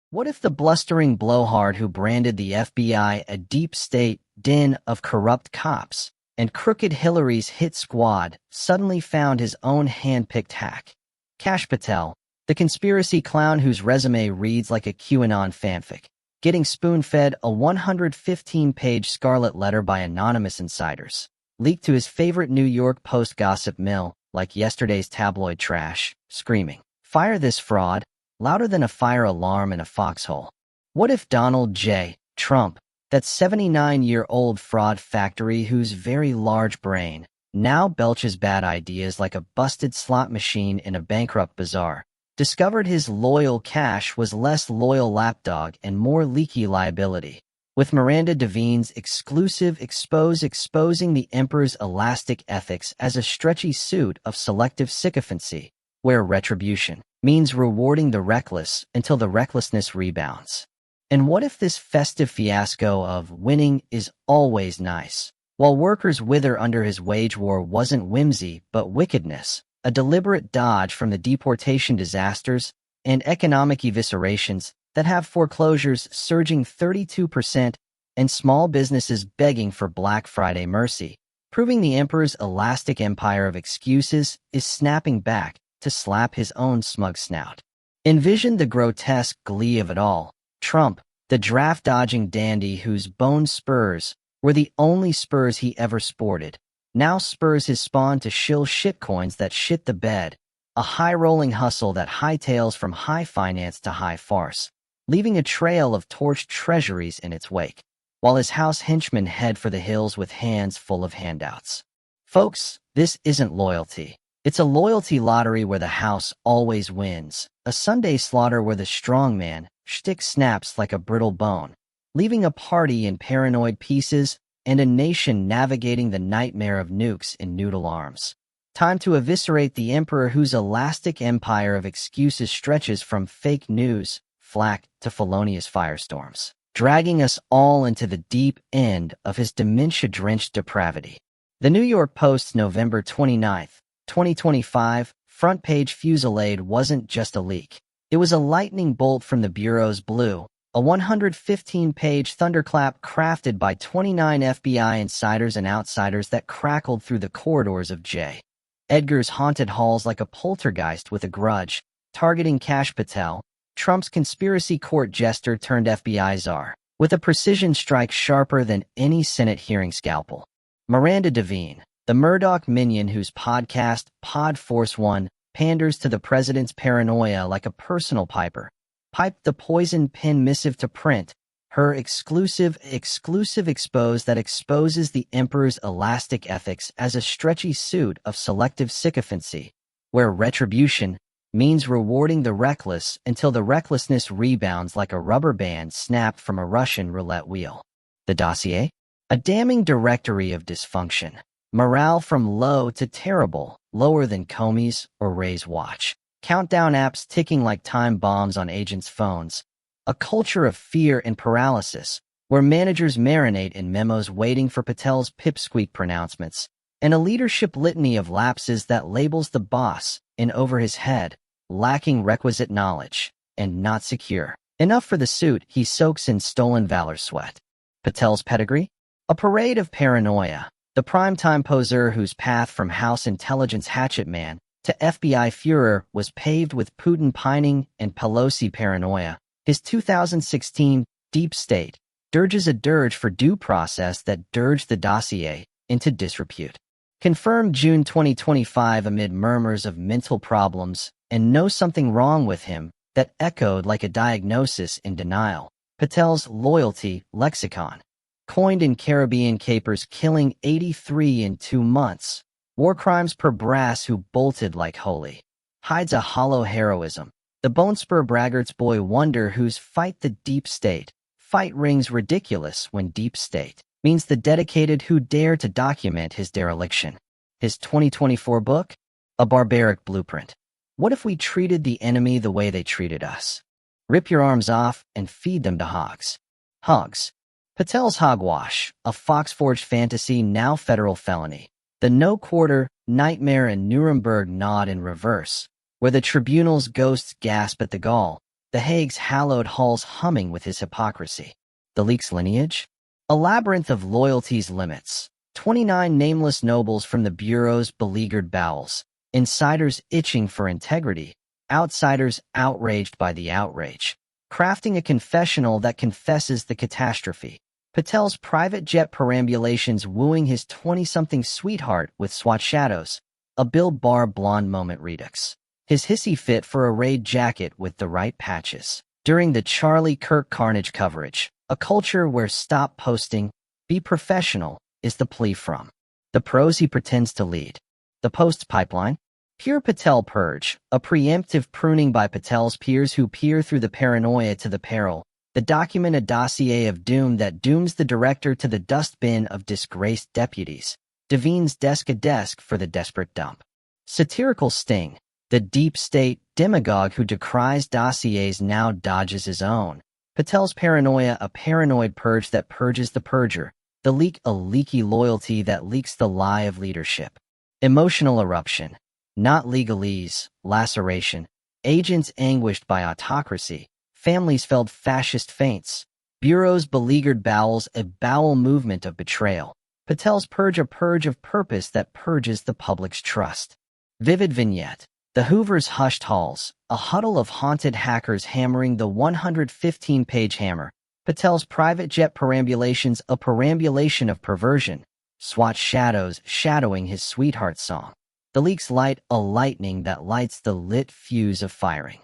What if the blustering blowhard who branded the FBI a deep state den of corrupt cops and crooked Hillary's hit squad suddenly found his own hand-picked hack? Kash Patel, the conspiracy clown whose resume reads like a QAnon fanfic, getting spoon-fed a 115-page scarlet letter by anonymous insiders, leaked to his favorite New York Post gossip mill like yesterday's tabloid trash, screaming, "Fire this fraud," louder than a fire alarm in a foxhole. What if Donald J. Trump, that 79-year-old fraud factory whose very large brain now belches bad ideas like a busted slot machine in a bankrupt bazaar, discovered his loyal cash was less loyal lapdog and more leaky liability? With Miranda Devine's exclusive exposing the emperor's elastic ethics as a stretchy suit of selective sycophancy, where retribution means rewarding the reckless until the recklessness rebounds. And what if this festive fiasco of winning is always nice, while workers wither under his wage war, wasn't whimsy but wickedness, a deliberate dodge from the deportation disasters and economic eviscerations that have foreclosures surging 32% and small businesses begging for Black Friday mercy, proving the emperor's elastic empire of excuses is snapping back to slap his own smug snout? Envision the grotesque glee of it all. Trump, the draft-dodging dandy whose bone spurs were the only spurs he ever sported, now spurs his spawn to shill shitcoins that shit the bed, a high-rolling hustle that hightails from high finance to high farce, leaving a trail of torched treasuries in its wake, while his house henchmen head for the hills with hands full of handouts. Folks, this isn't loyalty. It's a loyalty lottery where the house always wins, a Sunday slaughter where the strongman shtick snaps like a brittle bone, leaving a party in paranoid pieces and a nation navigating the nightmare of nukes in noodle arms. Time to eviscerate the emperor whose elastic empire of excuses stretches from fake news, flack, to felonious firestorms, dragging us all into the deep end of his dementia-drenched depravity. The New York Post's November 29, 2025, front-page fusillade wasn't just a leak. It was a lightning bolt from the Bureau's blue, a 115-page thunderclap crafted by 29 FBI insiders and outsiders that crackled through the corridors of J. Edgar's haunted halls like a poltergeist with a grudge, targeting Kash Patel, Trump's conspiracy court jester turned FBI czar, with a precision strike sharper than any Senate hearing scalpel. Miranda Devine, the Murdoch minion whose podcast, Pod Force One, panders to the president's paranoia like a personal piper, piped the poison pen missive to print, her exclusive expose that exposes the emperor's elastic ethics as a stretchy suit of selective sycophancy, where retribution means rewarding the reckless until the recklessness rebounds like a rubber band snapped from a Russian roulette wheel. The dossier? A damning directory of dysfunction. Morale from low to terrible, lower than Comey's or Ray's watch. Countdown apps ticking like time bombs on agents' phones. A culture of fear and paralysis, where managers marinate in memos waiting for Patel's pipsqueak pronouncements, and a leadership litany of lapses that labels the boss in over his head, lacking requisite knowledge, and not secure enough for the suit he soaks in stolen valor sweat. Patel's pedigree? A parade of paranoia, the primetime poseur whose path from House Intelligence hatchetman to FBI Führer was paved with Putin pining and Pelosi paranoia. His 2016 Deep State dirges a dirge for due process that dirged the dossier into disrepute. Confirmed June 2025 amid murmurs of mental problems and know something wrong with him that echoed like a diagnosis in denial. Patel's loyalty lexicon. Coined in Caribbean capers killing 83 in 2 months. War crimes per brass who bolted like holy. Hides a hollow heroism. The Bonespur braggart's boy wonder whose fight the deep state. Fight rings ridiculous when deep state means the dedicated who dare to document his dereliction. His 2024 book? A barbaric blueprint. What if we treated the enemy the way they treated us? Rip your arms off and feed them to hogs. Hogs. Patel's hogwash, a Fox-forged fantasy now federal felony. The no-quarter, nightmare and Nuremberg nod in reverse, where the tribunal's ghosts gasp at the gall The Hague's hallowed halls humming with his hypocrisy. The leak's lineage? A labyrinth of loyalties limits. 29 nameless nobles from the Bureau's beleaguered bowels. Insiders itching for integrity. Outsiders outraged by the outrage. Crafting a confessional that confesses the catastrophe. Patel's private jet perambulations wooing his 20-something sweetheart with SWAT shadows. A Bill Barr blonde moment redux. His hissy fit for a raid jacket with the right patches. During the Charlie Kirk carnage coverage, a culture where stop posting, be professional, is the plea from. The pros he pretends to lead. The post pipeline? Pure Patel purge, a preemptive pruning by Patel's peers who peer through the paranoia to the peril. The document a dossier of doom that dooms the director to the dustbin of disgraced deputies. Devine's desk a desk for the desperate dump. Satirical sting. The deep state demagogue who decries dossiers now dodges his own. Patel's paranoia a paranoid purge that purges the purger. The leak a leaky loyalty that leaks the lie of leadership. Emotional eruption. Not legalese, laceration. Agents anguished by autocracy. Families felt fascist feints. Bureau's beleaguered bowels a bowel movement of betrayal. Patel's purge a purge of purpose that purges the public's trust. Vivid vignette. The Hoover's hushed halls, a huddle of haunted hackers hammering the 115-page hammer. Patel's private jet perambulations a perambulation of perversion. SWAT shadows shadowing his sweetheart song. The leak's light a lightning that lights the lit fuse of firing.